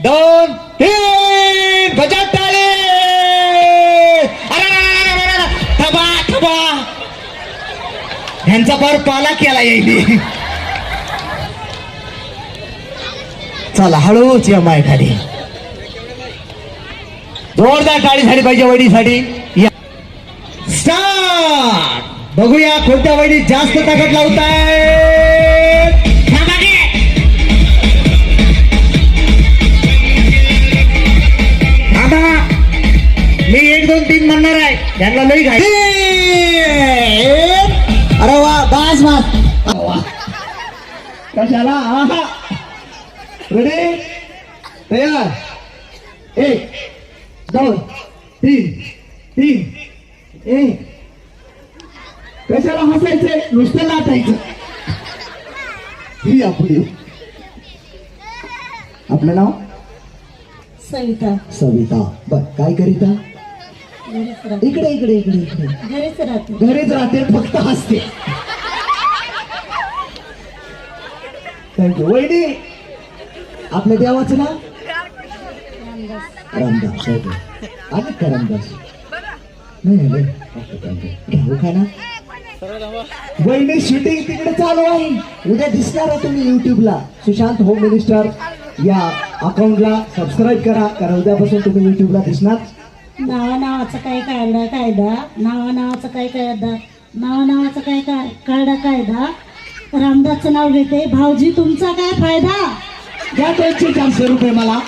2 3 बजा टाळे. थबा थबा ह्यांचा फार पाला केला येईल. चला हळूच या माय खाली. जोरदार टाळी झाली पाहिजे वडीसाठी. स्टार्ट. बघूया कोणत्या वडीत जास्त ताकद लावताय. मी 1 2 3 म्हणणार आहे. त्यांना लई घाई. अरे वा बास बास. कशाला. आहा रेडी तयार. 1 2 3 3 1. कशाला हसायचंय नुसतं लाटायचं. ही आपली. आपलं नाव सविता. सविता. बर काय करीता. इकडे इकडे इकडे इकडे. घरीच राहते. घरीच राहते फक्त हसते. थँक्यू. वहिनी आपल्या देवाचं नाव रामदास. आणि करमदास नाही घेऊ का ना. वहिनी शूटिंग तिकडे चालू आहे. उद्या दिसणार आहे तुम्ही युट्यूबला. सुशांत होम मिनिस्टर या अकाउंटला सबस्क्राईब करा, कारण उद्यापासून तुम्ही युट्यूबला दिसणार. नावाचं काय कायदा कायदा. नावाचं काय कायदा. नावाचं काय कायदा कायदा. रामदासचं नाव घेते. भाऊजी तुमचा काय फायदा. द्या 200-400 रुपये मला.